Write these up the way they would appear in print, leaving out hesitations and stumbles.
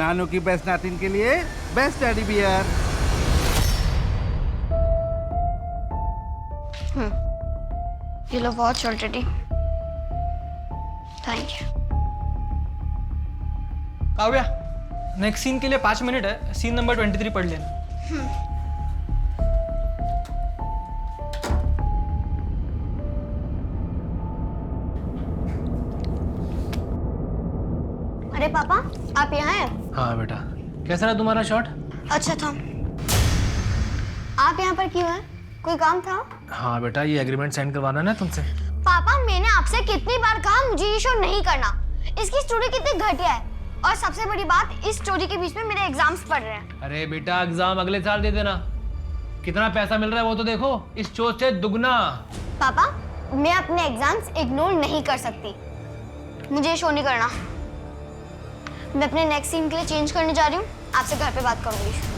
नानू की बेस्ट नातिन के लिए best teddy bear. You love watch already. Thank you. Kavya, next scene के लिए 5 मिनट है। सीन नंबर 23 पढ़ लेना। अरे पापा, आप यहाँ हैं? हाँ बेटा, कैसा रहा तुम्हारा शॉट? अच्छा था। आप यहाँ पर क्यों हैं? कोई काम था? हाँ बेटा, ये एग्रीमेंट साइन करवाना ना तुमसे। पापा, मैंने आपसे कितनी बार कहा मुझे ये शो नहीं करना। इसकी स्टोरी कितनी घटिया है। और सबसे बड़ी बात, इस स्टोरी के बीच में मेरे एग्जाम्स पढ़ रहे हैं। अरे बेटा, एग्जाम अगले साल दे देना। कितना पैसा मिल रहा है वो तो देखो, इस शो से दुगना। पापा, मैं अपने एग्जाम्स इग्नोर नहीं कर सकती। मुझे ये शो नहीं करना। मैं अपने नेक्स्ट सीन के लिए चेंज करने जा रही हूँ। आपसे घर पे बात करूंगी।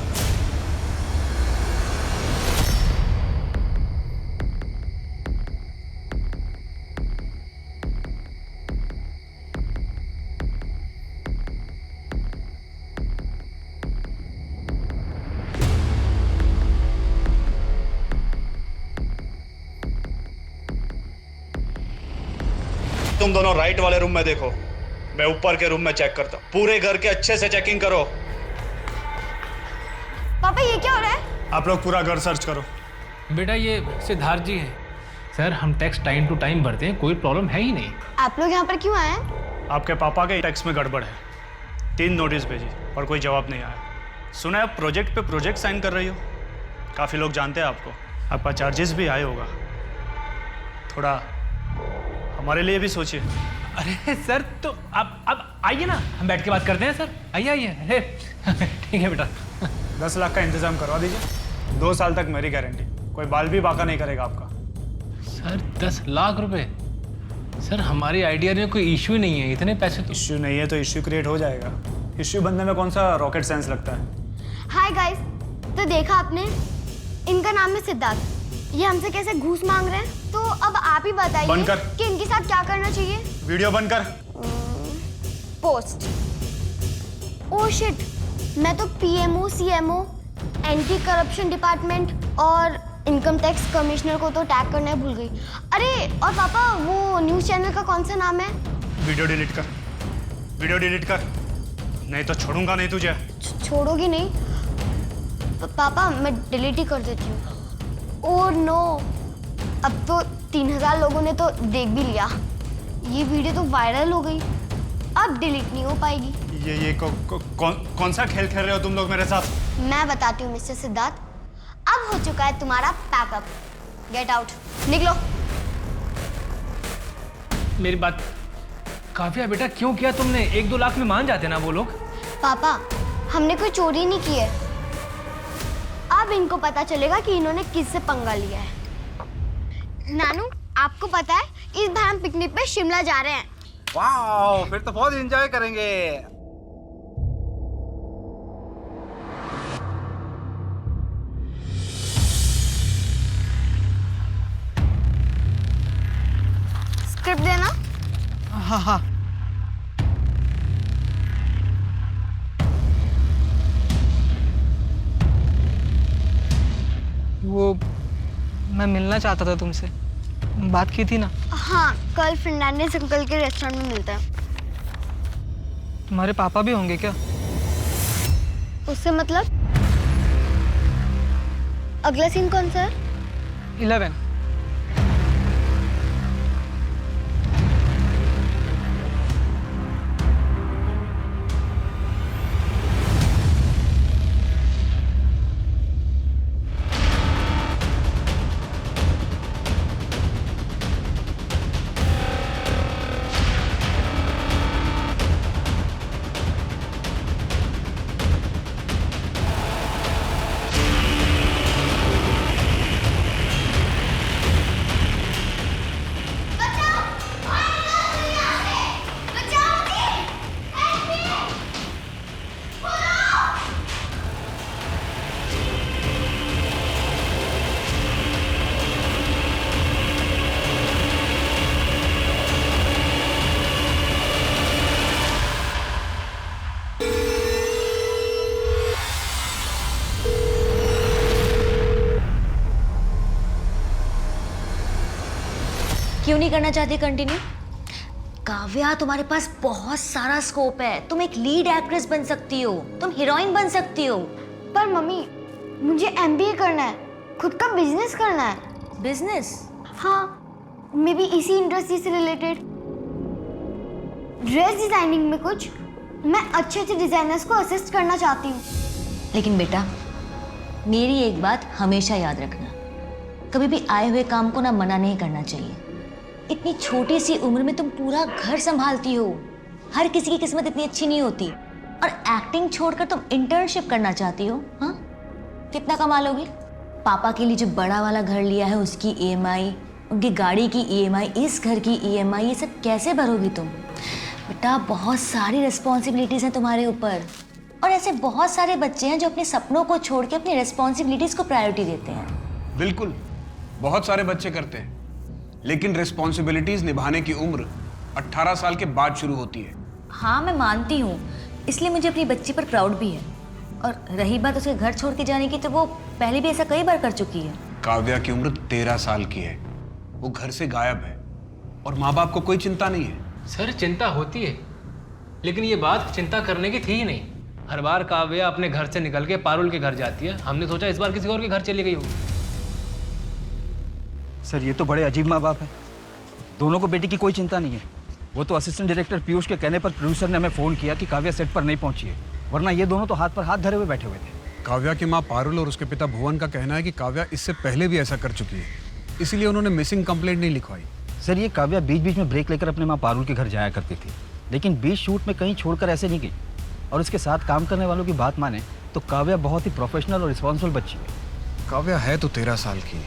तुम दोनों राइट वाले रूम में देखो, मैं ऊपर के रूम में चेक करता हूँ। पूरे घर के अच्छे से चेकिंग करो। पापा, ये क्या हो रहा है? आप लोग पूरा घर सर्च करो। बेटा, ये सिद्धार्थ जी है। सर, हम टैक्स टाइम टू टाइम भरते हैं, कोई प्रॉब्लम है ही नहीं। आप लोग यहाँ पर क्यों आए हैं? आपके पापा के टैक्स में गड़बड़ है। 3 नोटिस भेजी और कोई जवाब नहीं आया। सुना है आप प्रोजेक्ट पे प्रोजेक्ट साइन कर रही हो। काफ़ी लोग जानते हैं आपको। आपका चार्जेस भी हाई होगा। थोड़ा हमारे लिए भी सोचिए। अरे सर, तो अब आइए ना, हम बैठ के बात करते हैं। सर आइए आइए। अरे ठीक है बेटा। 10 लाख का इंतजाम करवा दीजिए। 2 साल तक मेरी गारंटी, कोई बाल भी बाका नहीं करेगा आपका। सर 10 लाख रुपए? सर, हमारी आइडिया में कोई इश्यू नहीं है, इतने पैसे तो। इश्यू नहीं है तो इश्यू क्रिएट हो जाएगा। इश्यू बनने में कौन सा रॉकेट साइंस लगता है। हाय गाइस, तो देखा आपने, इनका नाम है सिद्धार्थ। ये हमसे कैसे घूस मांग रहे हैं। तो अब आप ही बताइए बंद कर। कि इनके साथ क्या करना चाहिए। वीडियो बंद कर। पोस्ट। ओह शिट, मैं तो PMO, CMO, anti corruption department और इनकम टैक्स कमिश्नर को तो टैग करना भूल गई। अरे और पापा, वो न्यूज़ चैनल का कौन सा नाम है? वीडियो डिलीट कर, वीडियो डिलीट कर, नहीं तो छोड़ूंगा नहीं तुझे। छोड़ोगी नहीं? पापा, मैं डिलीट ही कर देती हूँ। ओह नो, अब तो 3000 लोगों ने तो देख भी लिया। ये वीडियो तो वायरल हो गई, अब डिलीट नहीं हो पाएगी। ये कौन सा खेल खेल रहे हो तुम लोग मेरे साथ? मैं बताती हूँ मिस्टर सिद्धार्थ, अब हो चुका है तुम्हारा पैकअप। गेट आउट, निकलो। मेरी बात काव्या, बेटा क्यों किया तुमने? 1-2 लाख में मान जाते ना वो लोग। पापा, हमने कोई चोरी नहीं की है। अब इनको पता चलेगा कि इन्होंने किससे पंगा लिया है। नानू, आपको पता है इस बार हम पिकनिक पे शिमला जा रहे हैं। वाह, फिर तो बहुत एंजॉय करेंगे। स्क्रिप्ट देना। हाँ हाँ। वो मैं मिलना चाहता था तुमसे, बात की थी ना। हाँ, कल फर्नांडिस अंकल के रेस्टोरेंट में मिलता है। तुम्हारे पापा भी होंगे क्या? उससे मतलब? अगला सीन कौन सा है? 11। क्यों नहीं करना चाहती कंटिन्यू? काव्या, तुम्हारे पास बहुत सारा स्कोप है। तुम एक लीड एक्ट्रेस बन सकती हो, तुम हीरोइन बन सकती हो। पर मम्मी, मुझे MBA करना है, खुद का बिजनेस करना है। बिजनेस? हाँ, मे बी इसी इंडस्ट्री से रिलेटेड, ड्रेस डिजाइनिंग में कुछ। मैं अच्छे अच्छे डिजाइनर्स को असिस्ट करना चाहती हूँ। लेकिन बेटा, मेरी एक बात हमेशा याद रखना, कभी भी आए हुए काम को ना मना नहीं करना चाहिए। इतनी छोटी सी उम्र में तुम पूरा घर संभालती हो। हर किसी की किस्मत इतनी अच्छी नहीं होती। और एक्टिंग छोड़कर तुम इंटर्नशिप करना चाहती हो? हाँ, कितना कमा लोगी? पापा के लिए जो बड़ा वाला घर लिया है उसकी EMI, उनकी गाड़ी की EMI, इस घर की EMI, ये सब कैसे भरोगी तुम? बेटा, बहुत सारी रिस्पॉन्सिबिलिटीज हैं तुम्हारे ऊपर। और ऐसे बहुत सारे बच्चे हैं जो अपने सपनों को छोड़ के अपनी रिस्पॉन्सिबिलिटीज को प्रायोरिटी देते हैं। बिल्कुल, बहुत सारे बच्चे करते हैं, लेकिन रिस्पॉन्सिबिलिटीज निभाने की उम्र 18 साल के बाद शुरू होती है। हाँ, मैं मानती हूँ, इसलिए मुझे अपनी बच्ची पर प्राउड भी है। और रही बात उसके घर छोड़ के जाने की, तो वो पहले भी ऐसा कई बार कर चुकी है। काव्या की उम्र 13 साल की है, वो घर से गायब है और माँ बाप को कोई चिंता नहीं है। सर, चिंता होती है, लेकिन ये बात चिंता करने की थी ही नहीं। हर बार काव्या अपने घर से निकल के पारुल के घर जाती है, हमने सोचा इस बार किसी और के घर चली गई होगी। सर, ये तो बड़े अजीब माँ बाप है। दोनों को बेटी की कोई चिंता नहीं है। वो तो असिस्टेंट डायरेक्टर पीयूष के कहने पर प्रोड्यूसर ने हमें फ़ोन किया कि काव्या सेट पर नहीं पहुंची है, वरना ये दोनों तो हाथ पर हाथ धरे हुए बैठे हुए थे। काव्या की माँ पारुल और उसके पिता भुवन का कहना है कि काव्या इससे पहले भी ऐसा कर चुकी है, इसीलिए उन्होंने मिसिंग कंप्लेंट नहीं लिखवाई। सर, ये काव्या बीच बीच में ब्रेक लेकर अपने माँ पारुल के घर जाया करती थी, लेकिन बीच शूट में कहीं छोड़कर ऐसे नहीं गई। और इसके साथ काम करने वालों की बात माने तो काव्या बहुत ही प्रोफेशनल और रिस्पॉन्सिबल बच्ची है। काव्या है तो 13 साल की,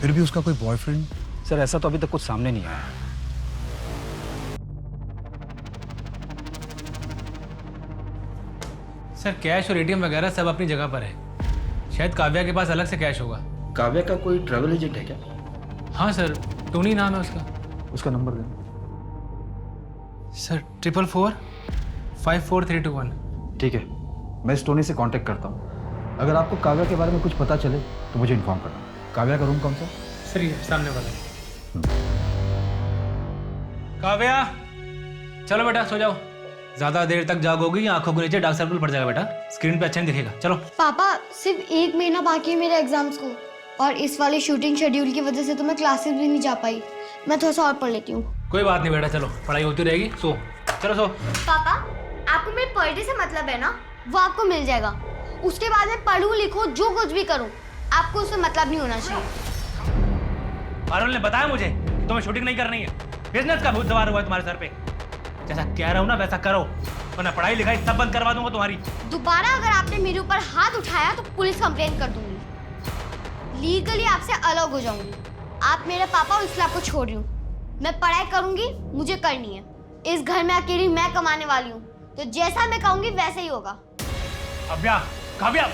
फिर भी उसका कोई बॉयफ्रेंड? सर, ऐसा तो अभी तक कुछ सामने नहीं आया। सर, कैश और ATM वगैरह सब अपनी जगह पर है। शायद काव्या के पास अलग से कैश होगा। काव्या का कोई ट्रैवल एजेंट है क्या? हाँ सर, टोनी नाम है उसका। उसका नंबर दें। सर, 444 54321। ठीक है, मैं इस टोनी से कांटेक्ट करता हूँ। अगर आपको काव्या के बारे में कुछ पता चले तो मुझे इन्फॉर्म करना। काव्या का रूम कौन सा? सर, ये सामने वाला है। काव्या, चलो बेटा सो जाओ। ज्यादा देर तक जागोगी, आंखों के नीचे डार्क सर्कल पड़ जाएगा बेटा, स्क्रीन पे अच्छा नहीं दिखेगा। चलो। पापा, सिर्फ 1 महीना बाकी है मेरे एग्जाम्स को, और इस वाले शूटिंग शेड्यूल की वजह से तो मैं क्लासेस भी नहीं जा पाई। मैं थोड़ा सा और पढ़ लेती हूँ। कोई बात नहीं बेटा, चलो पढ़ाई होती रहेगी। सो चलो सो। पापा, आपको मेरे पर डे से मतलब है ना, वो आपको मिल जाएगा। उसके बाद में पढ़ूं लिखूं जो कुछ भी करूं, आपको उससे मतलब नहीं होना चाहिए। पारुल ने बताया मुझे कि तुम्हें शूटिंग नहीं करनी है, बिजनेस का भूत सवार हुआ है तुम्हारे सर पे। जैसा कह रहा हूँ ना वैसा करो, वरना पढ़ाई लिखाई सब बंद करवा दूंगा तुम्हारी। दोबारा अगर आपने मेरे ऊपर हाथ उठाया तो पुलिस कंप्लेंट कर दूंगी, लीगली आपसे अलग हो जाऊंगी। आप मेरे पापा हो, इसलिए आपको छोड़ रही हूँ। मैं पढ़ाई करूंगी, मुझे करनी है। इस घर में अकेली मैं कमाने वाली हूँ, तो जैसा मैं कहूंगी वैसे ही होगा। काव्या,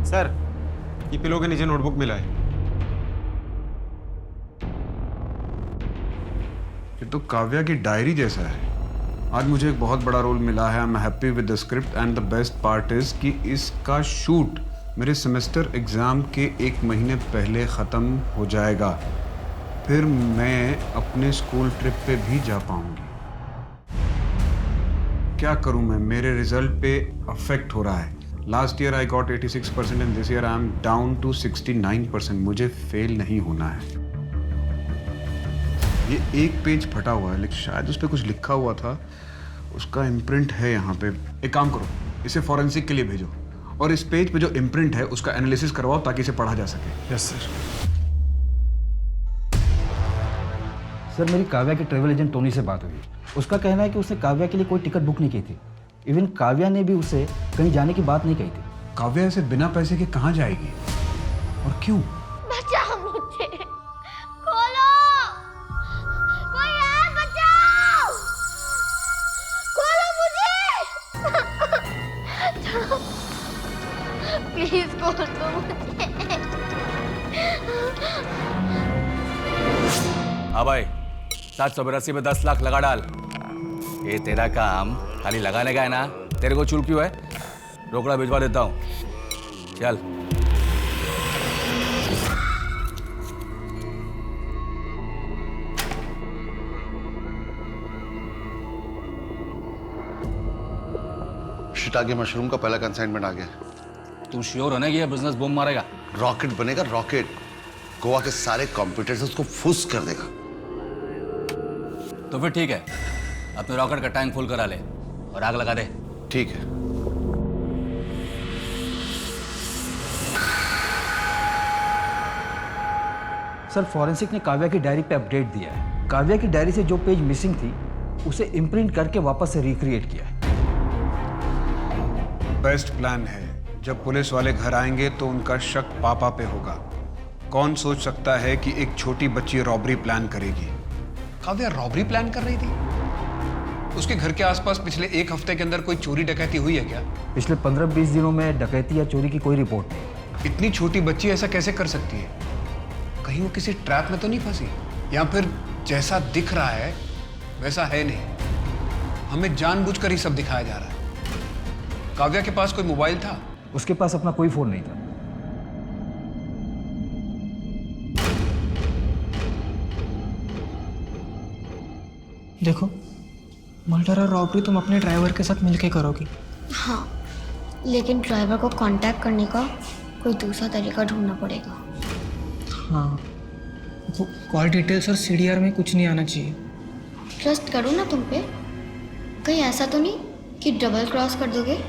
सर, ये पिलो के नीचे नोटबुक मिला है। ये तो काव्या की डायरी जैसा है। आज मुझे एक बहुत बड़ा रोल मिला है। I am happy with the script and the best part is कि इसका शूट मेरे सेमेस्टर एग्जाम के 1 महीने पहले ख़त्म हो जाएगा। फिर मैं अपने स्कूल ट्रिप पे भी जा पाऊंगी। क्या करूं मैं, मेरे रिजल्ट पे अफेक्ट हो रहा है। Last year I got 86% and this year I am down to 69%। मुझे फेल नहीं होना है। ये एक पेज फटा हुआ है, लेकिन शायद उस पर कुछ लिखा हुआ था, उसका इम्प्रिंट है यहाँ पे। एक काम करो, इसे फॉरेंसिक के लिए भेजो और इस पेज पे जो इम्प्रिंट है उसका एनालिसिस करवाओ ताकि इसे पढ़ा जा सके। Yes sir. सर, मेरी काव्या के ट्रैवल एजेंट टोनी से बात हुई। उसका कहना है कि उसने काव्या के लिए कोई टिकट बुक नहीं की थी। इवन काव्या ने भी उसे कहीं जाने की बात नहीं कही थी। काव्या ऐसे बिना पैसे के कहाँ जाएगी और क्यों? बचाओ मुझे, खोलो, कोई है, बचाओ, खोलो मुझे, प्लीज खोल दो मुझे। हाँ भाई, 782 में 10 लाख लगा डाल। ये तेरा काम खाली लगाने का है ना, तेरे को चूल क्यों है? रोकड़ा भिजवा देता हूँ, चल। शिटागे मशरूम का पहला कंसाइनमेंट आ गया। तू श्योर होने की ये बिजनेस बूम मारेगा? रॉकेट बनेगा, रॉकेट। गोवा के सारे कंप्यूटर्स उसको फुस कर देगा। तो फिर ठीक है, अपने रॉकेट का टैंक फुल करा ले और आग लगा दे। ठीक है। सर फॉरेंसिक ने काव्या की डायरी पे अपडेट दिया है। काव्या की डायरी से जो पेज मिसिंग थी उसे इम्प्रिंट करके वापस से रिक्रिएट किया है। बेस्ट प्लान है। जब पुलिस वाले घर आएंगे तो उनका शक पापा पे होगा। कौन सोच सकता है कि एक छोटी बच्ची रॉबरी प्लान करेगी? काव्या रॉबरी प्लान कर रही थी? उसके घर के आसपास पिछले एक हफ्ते के अंदर कोई चोरी डकैती हुई है क्या? पिछले 15-20 दिनों में डकैती या चोरी की कोई रिपोर्ट नहीं। इतनी छोटी बच्ची ऐसा कैसे कर सकती है? कहीं वो किसी ट्रैप में तो नहीं फंसी? या फिर जैसा दिख रहा है वैसा है नहीं, हमें जानबूझकर ही सब दिखाया जा रहा है। काव्या के पास कोई मोबाइल था? उसके पास अपना कोई फोन नहीं था। देखो, मर्डर और रॉबरी तुम अपने ड्राइवर के साथ मिलके करोगी। हाँ, लेकिन ड्राइवर को कांटेक्ट करने का कोई दूसरा तरीका ढूंढना पड़ेगा। हाँ, वो कॉल डिटेल्स और सीडीआर में कुछ नहीं आना चाहिए। ट्रस्ट करो ना तुम पे। कहीं ऐसा तो नहीं कि डबल क्रॉस कर दोगे?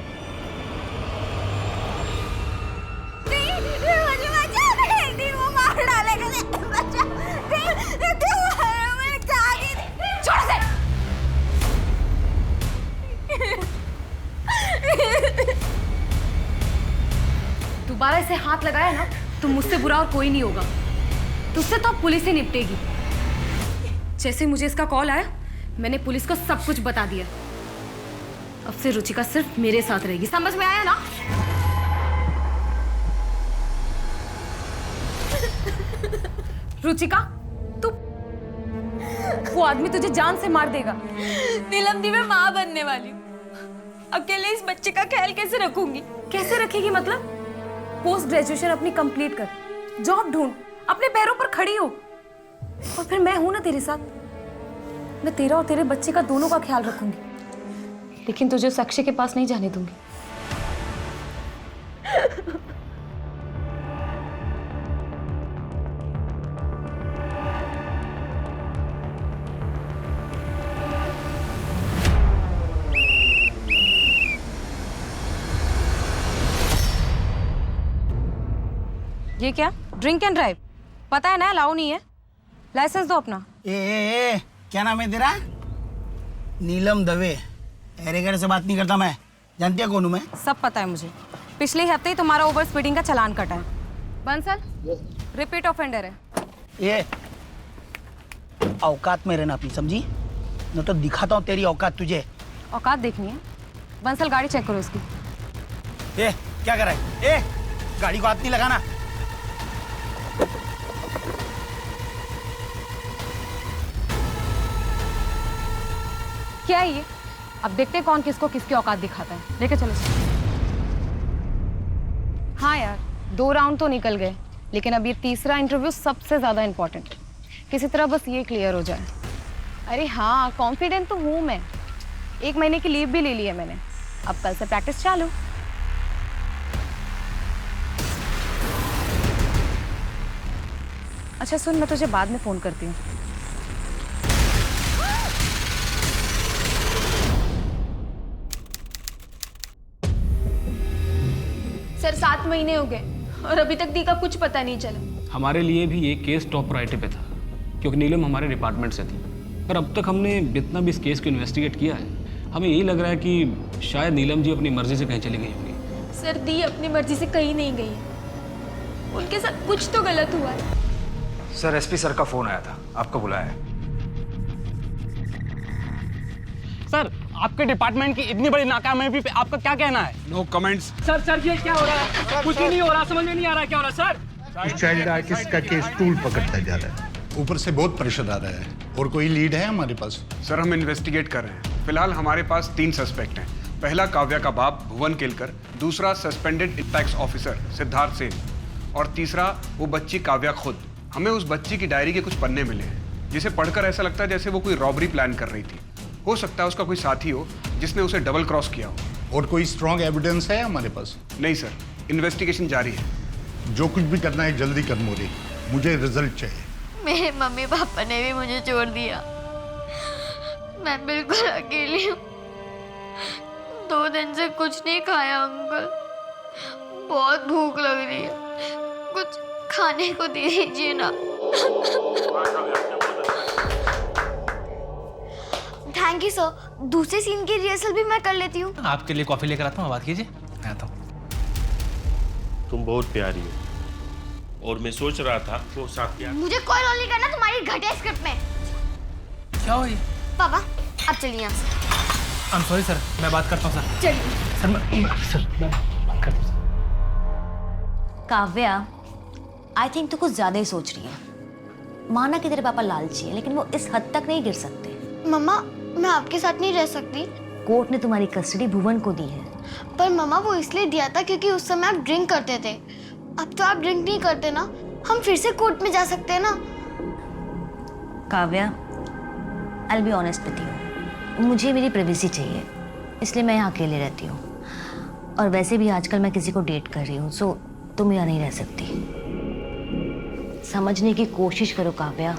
दोबारा इसे हाथ लगाया ना तो मुझसे बुरा और कोई नहीं होगा। तुझसे तो अब पुलिस ही निपटेगी। जैसे मुझे इसका कॉल आया मैंने पुलिस को सब कुछ बता दिया। अब से रुचिका सिर्फ मेरे साथ रहेगी, समझ में आया ना? रुचिका, तू वो आदमी तुझे जान से मार देगा। नीलम दी, मैं माँ बनने वाली हूँ। अकेले इस बच्चे का ख्याल कैसे रखूंगी? कैसे रखेगी मतलब? पोस्ट ग्रेजुएशन अपनी कंप्लीट कर, जॉब ढूंढ, अपने पैरों पर खड़ी हो, और फिर मैं हूं ना तेरे साथ। मैं तेरा और तेरे बच्चे का दोनों का ख्याल रखूंगी, लेकिन तुझे उस अक्षय के पास नहीं जाने दूंगी। ये क्या? Drink and drive? पता है ना अलाउ नहीं है। लाइसेंस दो अपना। ए, क्या नाम है तेरा? नीलम दवे। एरेगेर से बात नहीं करता मैं। जानती है कौन हूँ मैं? सब पता है मुझे। पिछले हफ्ते ही तुम्हारा ओवर स्पीडिंग का चालान कटा है। बंसल रिपीट ऑफेंडर है। ये औकात में रहना अपनी, समझी? न तो दिखाता हूँ तेरी औकात तुझे। औकात देखनी है? बंसल गाड़ी चेक करो इसकी। ए, क्या कर रहा है? ए, गाड़ी को हाथ नहीं लगाना। क्या है ये? अब देखते हैं कौन किसको किसकी औकात दिखाता है। लेके चलो। हाँ यार, 2 राउंड तो निकल गए, लेकिन अब ये तीसरा इंटरव्यू सबसे ज्यादा इंपॉर्टेंट है। किसी तरह बस ये क्लियर हो जाए। अरे हाँ, कॉन्फिडेंट तो हूँ मैं। 1 महीने की लीव भी ले ली है मैंने। अब कल से प्रैक्टिस चालू। अच्छा सुन, मैं तुझे बाद में फोन करती हूँ। सर 7 महीने हो गए और अभी तक दी का कुछ पता नहीं चला। हमारे लिए भी ये केस टॉप प्रायोरिटी पे था, क्योंकि नीलम हमारे डिपार्टमेंट से थी। पर अब तक हमने जितना भी इस केस को इन्वेस्टिगेट किया है, हमें यही लग रहा है कि शायद नीलम जी अपनी मर्जी से कहीं चली गई होंगी। सर दी अपनी मर्जी से कहीं नहीं गई है। उनके साथ कुछ तो गलत हुआ है। सर एसपी सर का फोन आया था, आपको बुलाया है। सर, आपके डिपार्टमेंट की इतनी बड़ी नाकामयाबी पे आपका क्या कहना है? No comments. सर ये क्या हो रहा है? कुछ भी नहीं हो रहा, समझ में नहीं आ रहा क्या हो रहा है सर। चाइल्ड आर्टिस्ट का केस टूल पकड़ता जा रहा है। ऊपर से बहुत प्रेशर आ रहा है। और कोई लीड है हमारे पास? सर हम इन्वेस्टिगेट कर रहे हैं। फिलहाल हमारे पास 3 सस्पेक्ट हैं। पहला काव्या का बाप भुवन केलकर, दूसरा suspended tax officer Siddharth Sen, और तीसरा वो बच्ची काव्या खुद। हमें उस बच्ची की डायरी के कुछ पन्ने मिले हैं, जिसे पढ़कर ऐसा लगता है जैसे वो कोई रॉबरी प्लान कर रही थी। हो सकता है उसका कोई साथी हो जिसने उसे डबल क्रॉस किया हो। और कोई स्ट्रॉन्ग एविडेंस है हमारे पास? नहीं सर, इन्वेस्टिगेशन जारी है। जो कुछ भी करना है जल्दी कर मोदी, मुझे रिजल्ट चाहिए। मेरे मम्मी पापा ने भी मुझे छोड़ दिया। मैं बिल्कुल अकेली हूँ। 2 दिन से कुछ नहीं खाया अंकल। बहुत भूख लग रही है, कुछ खाने को दे दीजिए ना। Thank you sir. दूसरे सीन की रिहर्सल भी मैं कर लेती हूँ। आपके लिए कॉफी लेकर आता हूँ, बात कीजिए, मैं आता हूँ। तुम बहुत प्यारी हो और मैं सोच रहा था वो साथ प्यार। मुझे कोई रोल नहीं करना तुम्हारी घटिया स्क्रिप्ट में। क्या हो ये? पापा अब चलिए यहाँ से। आई एम सॉरी सर, मैं बात करता हूँ सर। चलिए सर मैं बात करता हूँ। काव्या, आई थिंक तू कुछ ज्यादा ही सोच रही है। माना कि तेरे पापा लालची है, लेकिन वो इस हद तक नहीं गिर सकते। मम्मा, मैं आपके साथ नहीं रह सकती। कोर्ट ने तुम्हारी कस्टडी भुवन को दी है। पर मम्मा वो इसलिए दिया था क्योंकि उस समय आप ड्रिंक करते थे। अब तो आप ड्रिंक नहीं करते ना, हम फिर से कोर्ट में जा सकते हैं ना। Kavya, I will be honest with you, मुझे मेरी प्राइवेसी चाहिए, इसलिए मैं यहाँ अकेले रहती हूँ। और वैसे भी आजकल मैं किसी को डेट कर रही हूँ, सो तुम यहाँ नहीं रह सकती। समझने की कोशिश करो काव्या।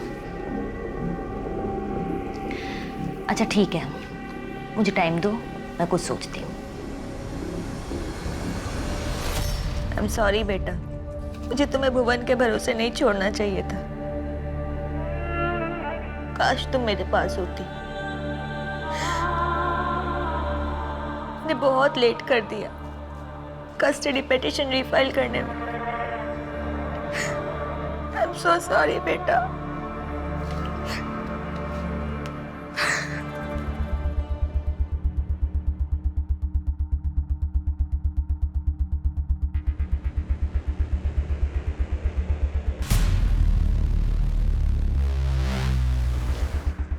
अच्छा ठीक है, मुझे टाइम दो, मैं कुछ सोचती हूँ। आई एम सॉरी बेटा, मुझे तुम्हें भुवन के भरोसे नहीं छोड़ना चाहिए था। काश तुम मेरे पास होती। ने बहुत लेट कर दिया कस्टडी पिटीशन रीफाइल करने में। आई एम सो सॉरी बेटा।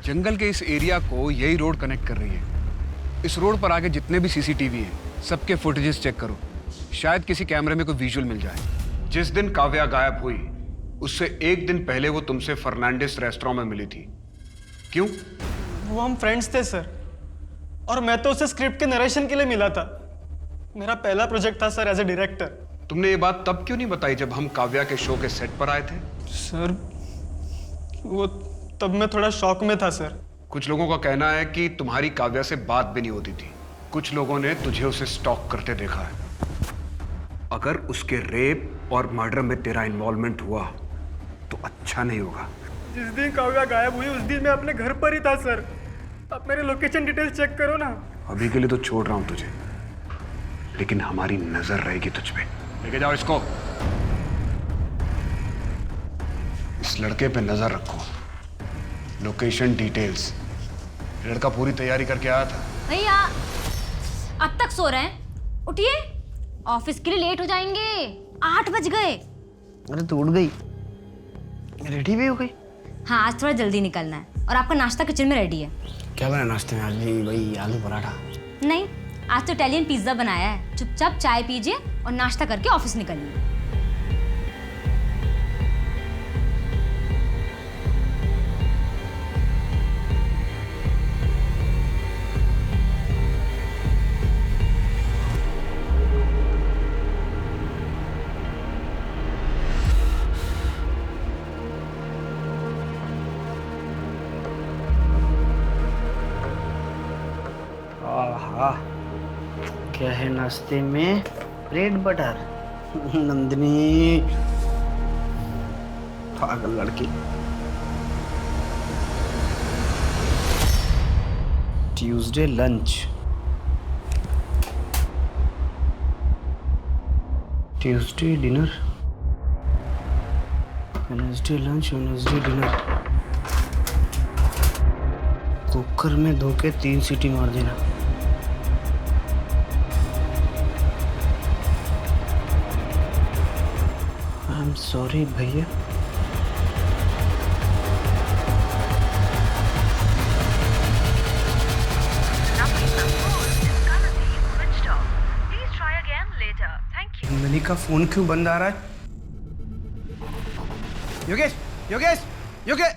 जंगल के इस एरिया को यही रोड कनेक्ट कर रही है। इस रोड पर आगे जितने भी सीसीटीवी हैं, सबके फुटेजेस चेक करो। शायद किसी कैमरे में कोई विजुअल मिल जाए। जिस दिन काव्या गायब हुई, उससे 1 दिन पहले वो तुमसे फर्नांडिस रेस्टोरेंट में मिली थी। क्यों? वो हम फ्रेंड्स थे सर, और मैं तो उसे स्क्रिप्ट के नरेशन के लिए मिला था। मेरा पहला प्रोजेक्ट था सर एज ए डायरेक्टर। तुमने ये बात तब क्यों नहीं बताई जब हम काव्या के शो के सेट पर आए थे? सर वो तब मैं थोड़ा शॉक में था सर। कुछ लोगों का कहना है कि तुम्हारी काव्या से बात भी नहीं होती थी। कुछ लोगों ने तुझे उसे स्टॉक करते देखा है। अगर उसके रेप और मर्डर में तेरा इन्वॉल्वमेंट हुआ तो अच्छा नहीं होगा। जिस दिन काव्या गायब हुई उस दिन मैं अपने घर पर ही था सर। आप मेरे लोकेशन डिटेल्स चेक करो ना। अभी के लिए तो छोड़ रहा हूं तुझे, लेकिन हमारी नजर रहेगी तुझ पे। लेके जाओ इसको। इस लड़के पे नजर रखो। Location details. लड़का पूरी तैयारी करके आया था। भैया अब तक सो रहे हैं, उठिए, ऑफिस के लिए लेट हो जाएंगे। 8 बज गए। अरे तो उठ गई, रेडी भी हो गई? हाँ, आज थोड़ा जल्दी निकलना है। और आपका नाश्ता किचन में रेडी है। क्या बना नाश्ते में आज? भी वही आलू पराठा? नहीं, आज तो इटालियन पिज्जा बनाया है। चुपचाप चाय पीजिए और नाश्ता करके ऑफिस निकलिए। आहा, क्या है नाश्ते में? Bread butter. नंदिनी पागल लड़की। Tuesday lunch, Tuesday dinner, Wednesday lunch, Wednesday dinner. Cooker में धो के 3 सीटी मार देना। आई एम सॉरी भैया। नंदिनी का फोन क्यों बंद आ रहा है? योगेश, योगेश, योगेश,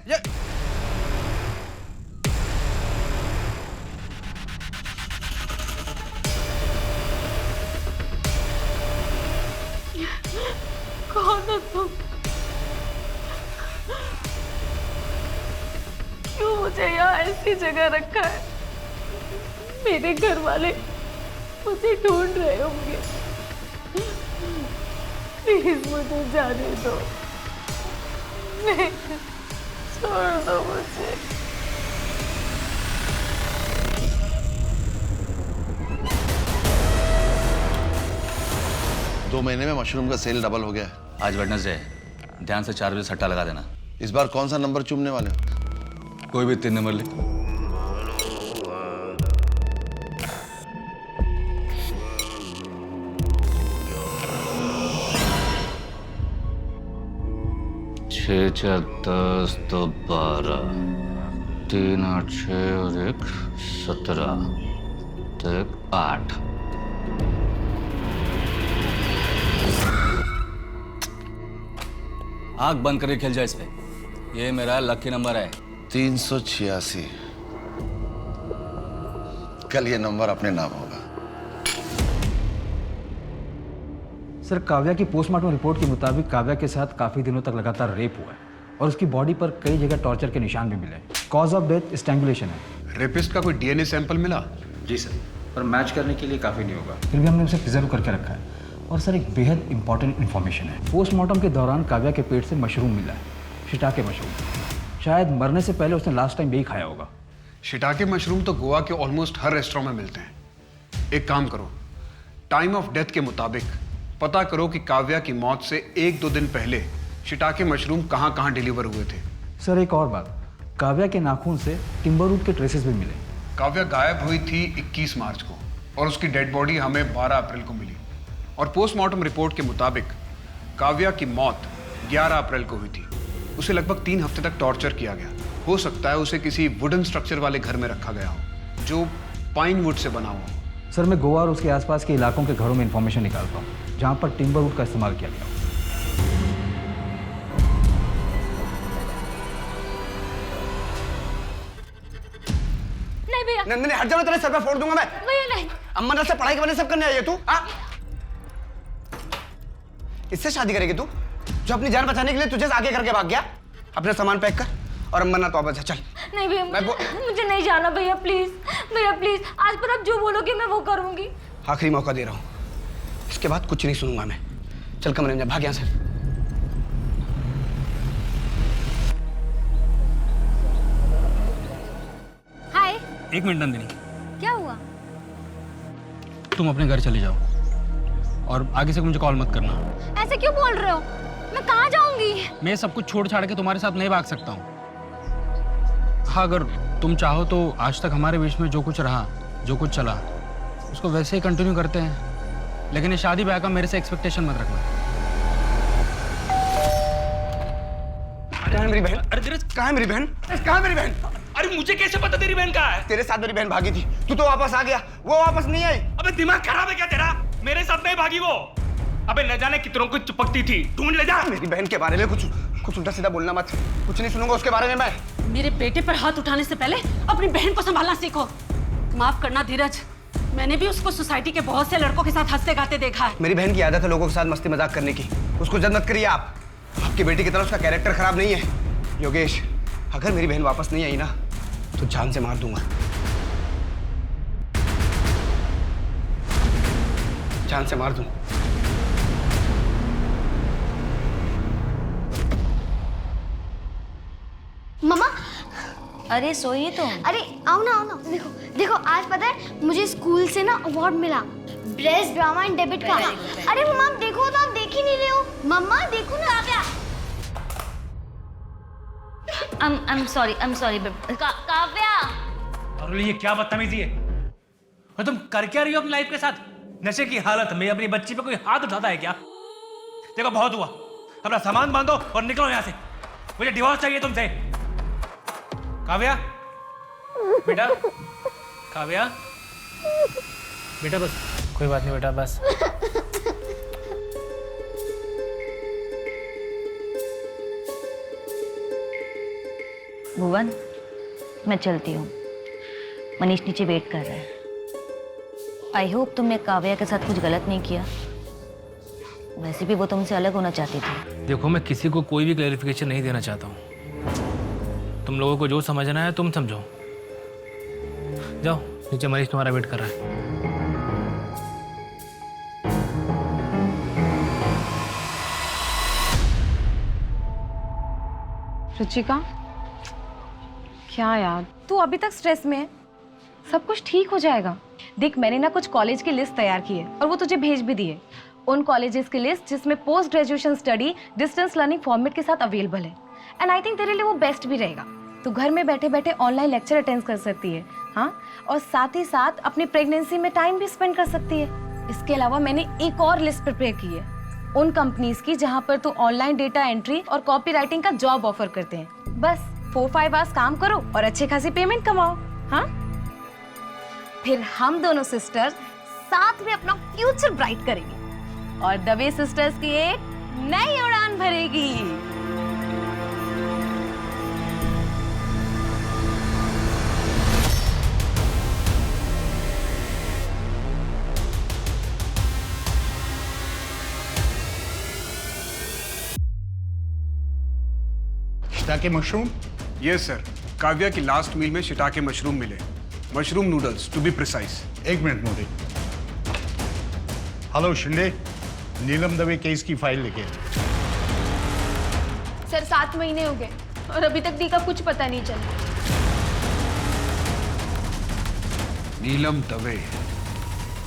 ऐसी जगह रखा है, मेरे घर वाले उसे ढूंढ रहे होंगे। प्लीज मुझे जाने दो, नहीं, छोड़ दो मुझे। दो महीने में मशरूम का सेल डबल हो गया है। आज वेडनेसडे है, ध्यान से 4 बजे सट्टा लगा देना। इस बार कौन सा नंबर चूमने वाले हो? कोई भी 3 नंबर ले। छः 4 10 2 12 3 8 6 और 1 17 तो 1 8। आंख बंद करके खेल जाए इस पे। ये मेरा लकी नंबर है 386। कल ये नंबर अपने नाम होगा। सर, काव्या की पोस्टमार्टम रिपोर्ट के मुताबिक काव्या के साथ काफ़ी दिनों तक लगातार रेप हुआ है और उसकी बॉडी पर कई जगह टॉर्चर के निशान भी मिले। कॉज ऑफ डेथ स्ट्रैंगुलेशन है। रेपिस्ट का कोई डीएनए सैंपल मिला? जी सर, पर मैच करने के लिए काफ़ी नहीं होगा, फिर भी हमने उसे प्रिजर्व करके रखा है। और सर, एक बेहद इंपॉर्टेंट इन्फॉर्मेशन है। पोस्टमार्टम के दौरान काव्या के पेट से मशरूम मिला है, शिटाके मशरूम। शायद मरने से पहले उसने लास्ट टाइम यही खाया होगा। शिटाके मशरूम तो गोवा के ऑलमोस्ट हर रेस्टोरेंट में मिलते हैं। एक काम करो, टाइम ऑफ डेथ के मुताबिक पता करो कि काव्या की मौत से 1-2 दिन पहले शिटाके मशरूम कहाँ कहाँ डिलीवर हुए थे। सर, एक और बात, काव्या के नाखून से टिम्बरवुड के ट्रेसेस भी मिले। काव्या गायब हुई थी 21 मार्च को और उसकी डेड बॉडी हमें 12 अप्रैल को मिली। और पोस्टमार्टम रिपोर्ट के मुताबिक काव्या की मौत 11 अप्रैल को हुई थी। उसे लगभग 3 हफ्ते तक टॉर्चर किया गया। हो सकता है उसे किसी वुडन स्ट्रक्चर वाले घर में रखा गया हो जो पाइन वुड से बना हुआ हो। सर, मैं गोवा और उसके आसपास के इलाकों के घरों में इंफॉर्मेशन निकालता हूँ जहाँ पर टिम्बरवुड का इस्तेमाल किया गया हो। नहीं भैया, नंदिनी हट जाओ, तेरे सर पे फोड़ दूंगा मैं। भैया नहीं। अम्मा से पढ़ाई के वजह सब करने आई है तू? इससे शादी करेगी तू जो अपनी जान बचाने के लिए तुझे आगे करके भाग गया? अपना सामान पैक कर और अम्मा तो वापस जा, चल। नहीं भैया, मुझे नहीं जाना भैया, प्लीज भैया प्लीज। आज पर आप जो बोलोगे मैं वो करूंगी। आखिरी मौका दे रहा हूँ, इसके बाद कुछ नहीं सुनूंगा मैं। चल कमरे में जा, भाग यहाँ से। हाय। 1 मिनट नंदिनी, क्या हुआ? तुम अपने घर चले जाओ और आगे से मुझे कॉल मत करना। ऐसे क्यों बोल रहे हो? मैं कहाँ जाऊंगी? मैं सब कुछ छोड़ छाड़ के तुम्हारे साथ नहीं भाग सकता हूँ। हाँ, अगर तुम चाहो तो आज तक हमारे बीच में जो कुछ रहा, जो कुछ चला, उसको वैसे ही कंटिन्यू करते हैं। लेकिन ये शादी ब्याह का मेरे से एक्सपेक्टेशन मत रखना। कहाँ है मेरी बहन? अरे तेरे कहाँ है मेरी बहन? कहाँ है मेरी बहन? अरे मुझे कैसे पता तेरी बहन कहाँ है? तेरे साथ मेरी बहन भागी थी, तू तो वापस आ गया, वो वापस नहीं आई। अबे दिमाग खराब है क्या तेरा? मेरे साथ नहीं भागी वो। अबे न जाने कितनों को चिपकती थी, ढूंढ ले जा। मेरी बहन के बारे में कुछ उल्टा सीधा बोलना मत, कुछ नहीं सुनूंगा उसके बारे में मैं। मेरे बेटे पर हाथ उठाने से पहले अपनी बहन को संभालना सीखो। माफ करना धीरज, मैंने भी उसको सोसाइटी के बहुत से लड़कों के साथ हंसते गाते देखा है। मेरी बहन की आदत है लोगों के साथ मस्ती मजाक करने की, उसको जद मत करिए आप। आपकी बेटी की तरह उसका कैरेक्टर खराब नहीं है। योगेश, अगर मेरी बहन वापस नहीं आई ना तो जान से मार दूंगा, जान से मार दूंगा। मम्मा, अरे सोइए तुम। अरे आओ ना, आओ ना। देखो देखो, आज पता है मुझे स्कूल से ना अवार्ड मिला, बेस्ट ड्रामा एंड डेब्यूट का। अरे मम्मा आप देखो तो, आप देख ही नहीं रहे हो। मम्मा देखो ना। Kavya, I'm sorry Kavya. अरे ये क्या बदतमीजी है? और तुम कर क्या रही हो अपनी लाइफ के साथ? नशे की हालत में अपनी बच्ची पे कोई हाथ उठाता है क्या? देखो बहुत हुआ, अपना सामान बांधो और निकलो यहाँ से। मुझे डिवोर्स चाहिए तुमसे। काव्या, बेटा, काव्या, बेटा बस, कोई बात नहीं बेटा, बस। भुवन, मैं चलती हूँ। मनीष नीचे वेट कर रहा है। आई होप तुमने काव्या के साथ कुछ गलत नहीं किया। वैसे भी वो तुमसे अलग होना चाहती थी। देखो, मैं किसी को कोई भी क्लैरिफिकेशन नहीं देना चाहता हूँ। तुम लोगों को जो समझना है तुम समझो, जाओ नीचे मरीज तुम्हारा वेट कर रहा है। रुचिका, क्या यार, तू अभी तक स्ट्रेस में है? सब कुछ ठीक हो जाएगा। देख, मैंने ना कुछ कॉलेज की लिस्ट तैयार की है और वो तुझे भेज भी दी है। उन कॉलेजेस की लिस्ट जिसमें post graduation study distance learning format के साथ अवेलेबल है। एंड आई थिंक तेरे लिए वो बेस्ट भी रहेगा। तू घर में बैठे बैठे ऑनलाइन लेक्चर अटेंड कर सकती है, हाँ, और साथ ही साथ अपनी प्रेगनेंसी में टाइम भी स्पेंड कर सकती है। इसके अलावा मैंने एक और लिस्ट प्रिपेयर की है उन कंपनीज की जहाँ पर तू ऑनलाइन डेटा एंट्री और कॉपी राइटिंग का जॉब ऑफर करते हैं। बस 4-5 आवर्स काम करो और अच्छे खासी पेमेंट कमाओ, हाँ। फिर हम दोनों सिस्टर्स साथ में अपना फ्यूचर ब्राइट करेंगे और दवे सिस्टर्स की एक नई उड़ान भरेगी। Shiitake mushroom? Yes sir, Kavya की लास्ट मील में शिटाके मशरूम मिले। Mushroom noodles to be precise. एक मिनट मोदी। हेलो शिंदे, नीलम दवे केस की फाइल लेके। सर 7 महीने हो गए और अभी तक डी का कुछ पता नहीं चला। नीलम दवे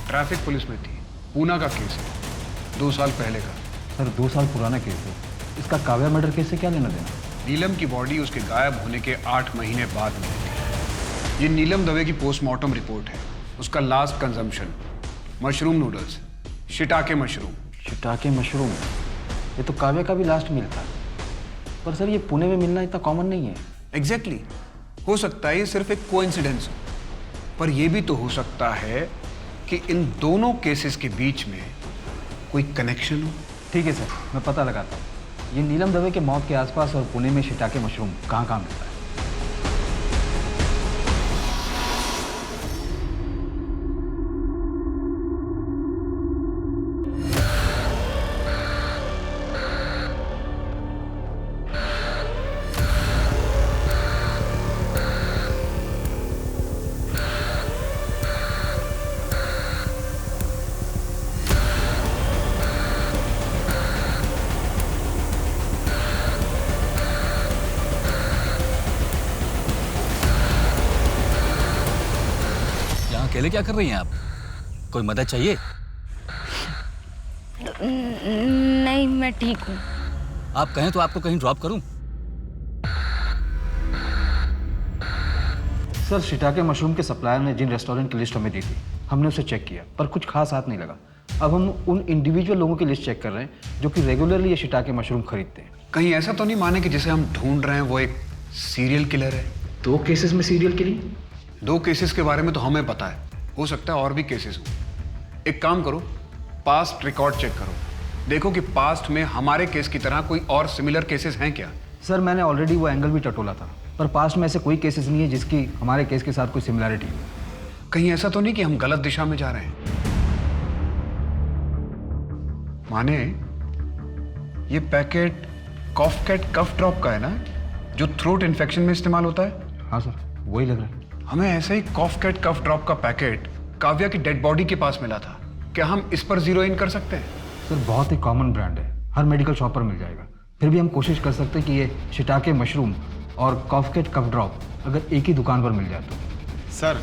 ट्रैफिक पुलिस में थी। पूना का केस है, 2 साल पहले का। सर 2 साल पुराना केस है, इसका काव्या मर्डर केस से क्या लेना देना? नीलम की बॉडी उसके गायब होने के 8 महीने बाद मिली थी। ये नीलम दवे की पोस्टमार्टम रिपोर्ट है। उसका last consumption mushroom noodles, shiitake mushroom. Shiitake mushroom, ये तो काव्या का भी लास्ट मील था। पर सर ये पुणे में मिलना इतना कॉमन नहीं है। एग्जैक्टली, हो सकता है ये सिर्फ एक कोइंसिडेंस हो, पर यह भी तो हो सकता है कि इन दोनों केसेस के बीच में कोई कनेक्शन हो। ठीक है सर, मैं पता लगाता हूँ ये नीलम दवे के मौत के आसपास और पुणे में शिटाके मशरूम कहाँ मिलता है। अकेले क्या कर रही हैं आप? कोई मदद चाहिए? नहीं, मैं ठीक हूँ। आप कहें तो आपको कहीं ड्रॉप करूं? सर शिटाके मशरूम के सप्लायर ने जिन रेस्टोरेंट की लिस्ट हमें दी थी, हमने उसे चेक किया पर कुछ खास हाथ नहीं लगा। अब हम उन इंडिविजुअल लोगों की लिस्ट चेक कर रहे हैं जो कि रेगुलरली ये शिटाके मशरूम खरीदते हैं। कहीं ऐसा तो नहीं माने कि जिसे हम ढूंढ रहे हैं वो एक सीरियल किलर है? 2 केसेस में सीरियल किलिंग? 2 केसेस के बारे में तो हमें पता है, हो सकता है और भी केसेस हो। एक काम करो, पास्ट रिकॉर्ड चेक करो, देखो कि पास्ट में हमारे केस की तरह कोई और सिमिलर केसेस हैं क्या। सर मैंने ऑलरेडी वो एंगल भी टटोला था, पर पास्ट में ऐसे कोई केसेस नहीं है जिसकी हमारे केस के साथ कोई सिमिलरिटी हो। कहीं ऐसा तो नहीं कि हम गलत दिशा में जा रहे हैं? माने ये पैकेट कॉफकैट कफ ड्रॉप का है ना, जो थ्रोट इन्फेक्शन में इस्तेमाल होता है? हाँ सर, वही लग रहा है। हमें ऐसे ही कॉफकैट कफ ड्रॉप का पैकेट काव्या की डेड बॉडी के पास मिला था। क्या हम इस पर जीरो इन कर सकते हैं? सर बहुत ही कॉमन ब्रांड है, हर मेडिकल शॉप पर मिल जाएगा। फिर भी हम कोशिश कर सकते हैं कि ये शिटाके मशरूम और कॉफकेट कफ ड्रॉप अगर एक ही दुकान पर मिल जाए तो। सर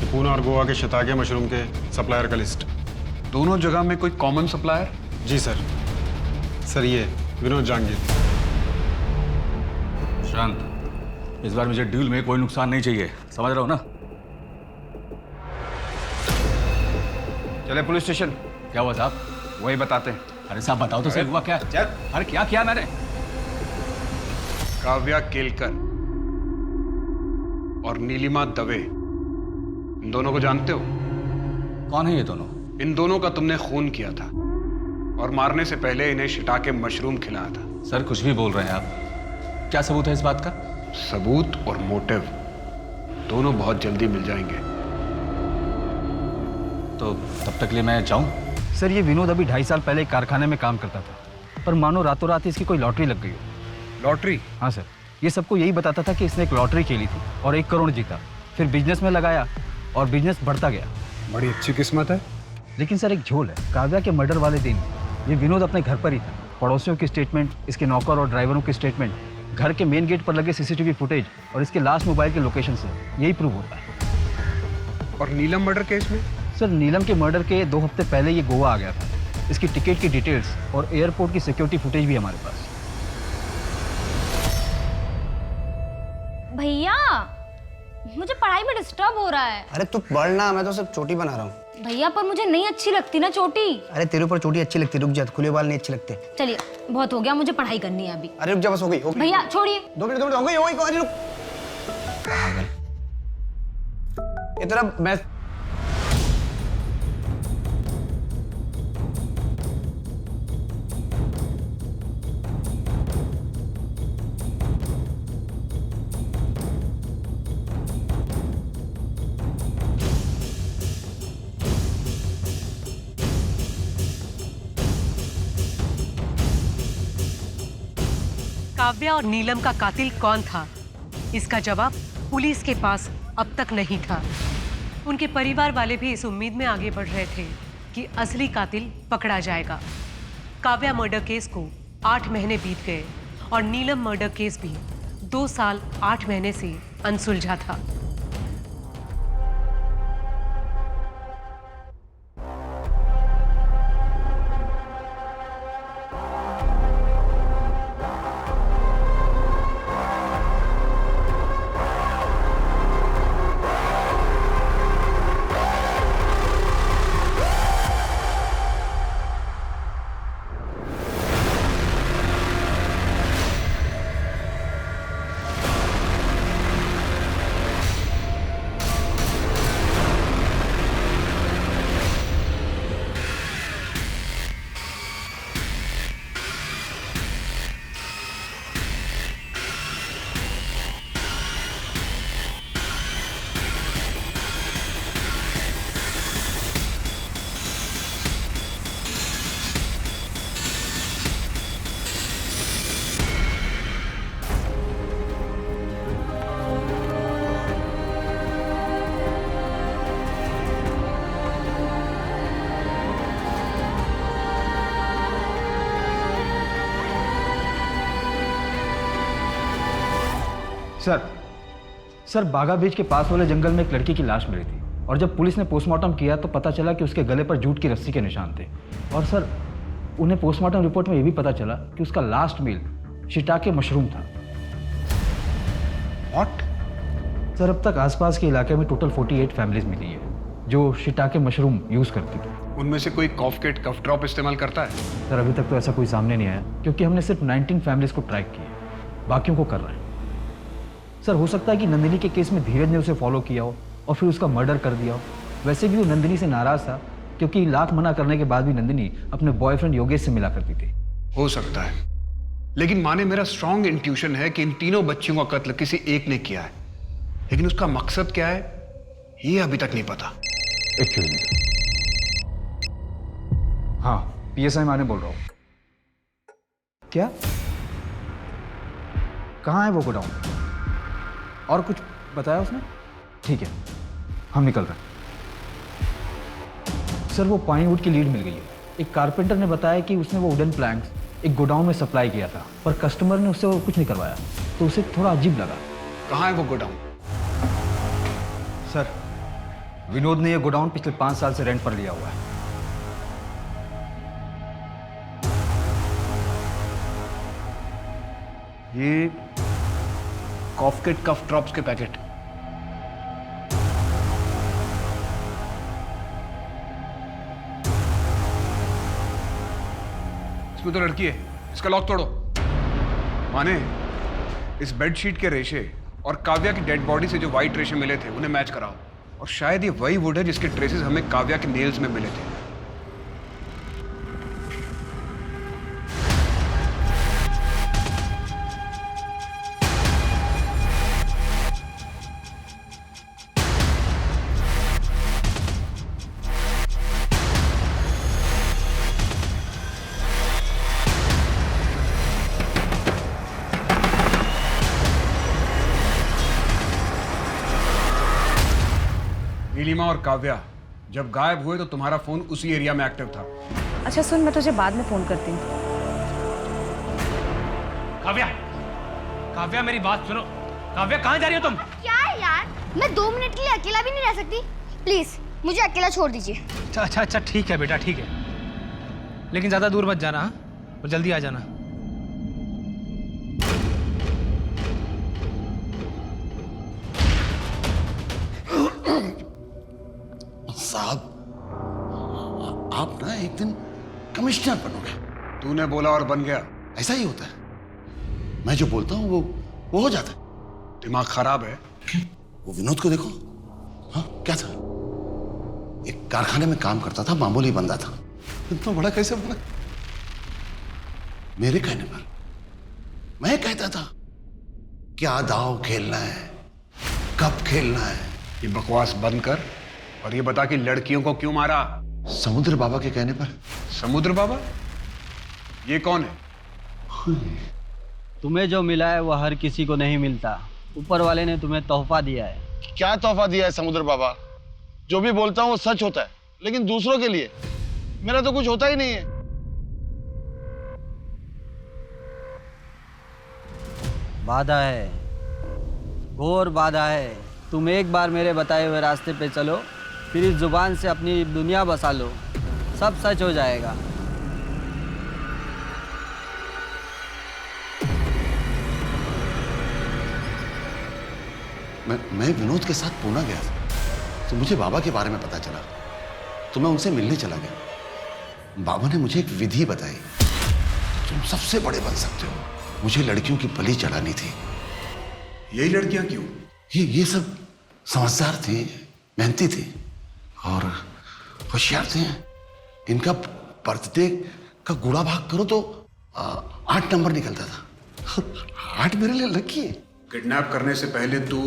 ये पूना और गोवा के शिटाके मशरूम के सप्लायर का लिस्ट। दोनों जगह में कोई कॉमन सप्लायर? जी सर। सर ये विनोद जहांगीर। शांत, इस बार मुझे डील में कोई नुकसान नहीं चाहिए, समझ रहे हो ना? चले पुलिस स्टेशन। क्या हुआ साहब? वही बताते हैं। अरे साहब बताओ तो सही, हुआ क्या? चल। अरे क्या किया मैंने? काव्या केलकर और नीलिमा दवे, इन दोनों को जानते हो? कौन है ये दोनों? इन दोनों का तुमने खून किया था और मारने से पहले इन्हें शिटाके मशरूम खिलाया था। सर कुछ भी बोल रहे हैं आप, क्या सबूत है इस बात का? सबूत और मोटिव दोनों बहुत जल्दी मिल जाएंगे। तो तब तक लिए मैं जाऊं? सर ये विनोद अभी 2.5 साल पहले एक कारखाने में काम करता था, पर मानो रातों रात इसकी कोई लॉटरी लग गई हो। लॉटरी? हाँ सर, ये सबको यही बताता था कि इसने एक लॉटरी खेली थी और 1 करोड़ जीता। फिर बिजनेस में लगाया और बिजनेस बढ़ता गया। बड़ी अच्छी किस्मत है। लेकिन सर एक झोल है, काव्या के मर्डर वाले दिन ये विनोद अपने घर पर ही था। पड़ोसियों की स्टेटमेंट, इसके नौकर और ड्राइवरों की स्टेटमेंट, घर के मेन गेट पर लगे सीसीटीवी फुटेज और इसके लास्ट मोबाइल के लोकेशन से यही प्रूव होता है। और नीलम मर्डर केस में? सर नीलम के मर्डर के 2 हफ्ते पहले ये गोवा आ गया था। इसकी टिकट की डिटेल्स और एयरपोर्ट की सिक्योरिटी फुटेज भी हमारे पास। भैया मुझे पढ़ाई में डिस्टर्ब हो रहा है। अरे तू पढ़ना, मैं तो सिर्फ चोटी बना रहा हूँ। भैया पर मुझे नहीं अच्छी लगती ना चोटी। अरे तेरे ऊपर चोटी अच्छी लगती, रुक जा, खुले बाल नहीं अच्छे लगते। चलिए बहुत हो गया, मुझे पढ़ाई करनी है अभी। अरे रुक जा, बस हो गई। भैया छोड़िए। 2 मिनट हो गई, अरे रुक। इतना मैं काव्या और नीलम का कातिल कौन था, इसका जवाब पुलिस के पास अब तक नहीं था। उनके परिवार वाले भी इस उम्मीद में आगे बढ़ रहे थे कि असली कातिल पकड़ा जाएगा। काव्या मर्डर केस को 8 महीने बीत गए और नीलम मर्डर केस भी 2 साल 8 महीने से अनसुलझा था। सर बागा बीच के पास वाले जंगल में एक लड़की की लाश मिली थी और जब पुलिस ने पोस्टमार्टम किया तो पता चला कि उसके गले पर जूट की रस्सी के निशान थे। और सर उन्हें पोस्टमार्टम रिपोर्ट में यह भी पता चला कि उसका लास्ट मील शिटाके मशरूम था। What? सर अब तक आसपास के इलाके में टोटल 48 फैमिलीज मिली है जो शिटाके मशरूम यूज़ करती थी। उनमें से कोई कॉफकेट कफ ड्रॉप इस्तेमाल करता है? सर अभी तक तो ऐसा कोई सामने नहीं आया क्योंकि हमने सिर्फ 19 फैमिलीज को ट्रैक किया, बाकियों को कर रहे हैं। सर हो सकता है कि नंदिनी के केस में धीरज ने उसे फॉलो किया हो और फिर उसका मर्डर कर दिया हो। वैसे भी वो नंदिनी से नाराज था क्योंकि लाख मना करने के बाद भी नंदिनी अपने बॉयफ्रेंड योगेश से मिला करती थी। हो सकता है, लेकिन माने मेरा स्ट्रॉन्ग इंट्यूशन है कि इन तीनों बच्चियों का कत्ल किसी एक ने किया है, लेकिन उसका मकसद क्या है ये अभी तक नहीं पता। हाँ पीएसआई माने बोल रहा हूँ। क्या? कहाँ है वो गोडाउन? और कुछ बताया उसने? ठीक है हम निकल रहे हैं। सर वो पाइनवुड की लीड मिल गई है। एक कारपेंटर ने बताया कि उसने वो वुडन प्लैंक्स एक गोडाउन में सप्लाई किया था पर कस्टमर ने उससे वो कुछ नहीं करवाया तो उसे थोड़ा अजीब लगा। कहाँ है वो गोडाउन? सर विनोद ने ये गोडाउन पिछले 5 साल से रेंट पर लिया हुआ है। ये कॉफकेट कफ ड्रॉप्स के पैकेट। इसमें तो लड़की है, इसका लॉक तोड़ो। माने इस बेडशीट के रेशे और काव्या की डेड बॉडी से जो वाइट रेशे मिले थे उन्हें मैच कराओ। और शायद ये वही वुड है जिसके ट्रेसेस हमें काव्या के नेल्स में मिले थे। नीलिमा और काव्या जब गायब हुए तो तुम्हारा फोन उसी एरिया में एक्टिव था। अच्छा सुन, मैं तुझे बाद में फोन करती हूँ। काव्या, काव्या मेरी बात सुनो। काव्या कहाँ जा रही हो तुम? क्या है यार, मैं 2 मिनट के लिए अकेला भी नहीं रह सकती। प्लीज मुझे अकेला छोड़ दीजिए। अच्छा ठीक है बेटा, ठीक है, लेकिन ज्यादा दूर मत जाना, हाँ? और जल्दी आ जाना। साहब, आप ना एक दिन कमिश्नर बनोगे। तूने बोला और बन गया। ऐसा ही होता है, मैं जो बोलता हूँ वो हो जाता है। दिमाग खराब है। वो विनोद को देखो, हाँ क्या था? एक कारखाने में काम करता था, मामूली बंदा था, इतना बड़ा कैसे बना? मेरे कहने पर मैं कहता था क्या दाव खेलना है, कब खेलना है। ये बकवास बंद कर और ये बता कि लड़कियों को क्यों मारा? समुद्र बाबा के कहने पर। समुद्र बाबा? ये कौन है? तुम्हें जो मिला है वो हर किसी को नहीं मिलता। ऊपर वाले ने तुम्हें तोहफा दिया है। क्या तोहफा दिया है समुद्र बाबा? जो भी बोलता हूँ वो सच होता है, लेकिन दूसरों के लिए मेरा तो कुछ होता ही नहीं है। बाधा है, घोर बाधा है। तुम एक बार मेरे बताए हुए रास्ते पे चलो, फिर इस जुबान से अपनी दुनिया बसा लो, सब सच हो जाएगा। मैं विनोद के साथ पूना गया था, तो मुझे बाबा के बारे में पता चला, तो मैं उनसे मिलने चला गया। बाबा ने मुझे एक विधि बताई, तुम सबसे बड़े बन सकते हो। मुझे लड़कियों की बलि चढ़ानी थी। यही लड़कियां क्यों? ये सब समझदार थी, मेहनती थी और होशियार थे। इनका बर्थडे का गुड़ा भाग करो तो 8 नंबर निकलता था। 8 मेरे लिए लकी है। किडनैप करने से पहले तू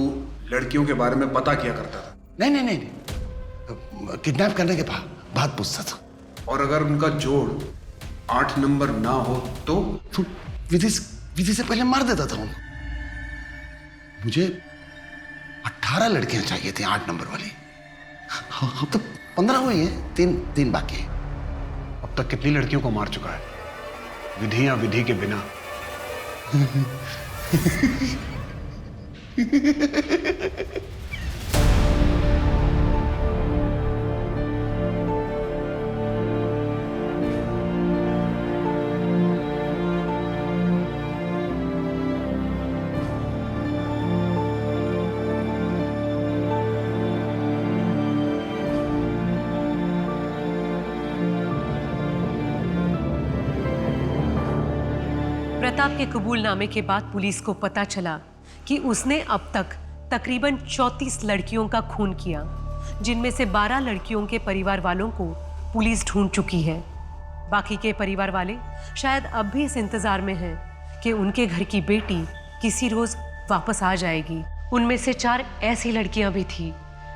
लड़कियों के बारे में पता किया करता था? नहीं, किडनैप करने के बाद पूछता था। और अगर उनका जोड़ 8 नंबर ना हो तो विधि से पहले मार देता था उनको। मुझे 18 लड़कियां चाहिए थी 8 नंबर वाली। अब तो 15 हुई है, 3 बाकी है। अब तक कितनी लड़कियों को मार चुका है? विधि या विधि के बिना? प्रताप के कबूलनामे के बाद पुलिस को पता चला कि उसने अब तक तकरीबन 34 लड़कियों का खून किया, जिनमें से 12 लड़कियों के परिवार वालों को पुलिस ढूंढ चुकी है। बाकी के परिवार वाले शायद अब भी इस इंतजार में हैं कि उनके घर की बेटी किसी रोज वापस आ जाएगी। उनमें से 4 ऐसी लड़कियां भी थी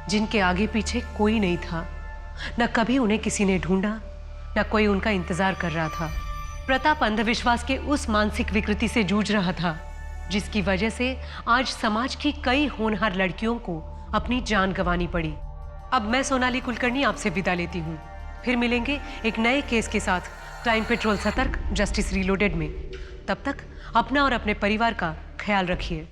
जिनके आगे पीछे कोई नहीं था। न कभी उन्हें किसी ने ढूंढा, न कोई उनका इंतजार कर रहा था। प्रताप अंधविश्वास के उस मानसिक विकृति से जूझ रहा था जिसकी वजह से आज समाज की कई होनहार लड़कियों को अपनी जान गंवानी पड़ी। अब मैं सोनाली कुलकर्णी आपसे विदा लेती हूँ। फिर मिलेंगे एक नए केस के साथ क्राइम पेट्रोल सतर्क जस्टिस रीलोडेड में। तब तक अपना और अपने परिवार का ख्याल रखिए।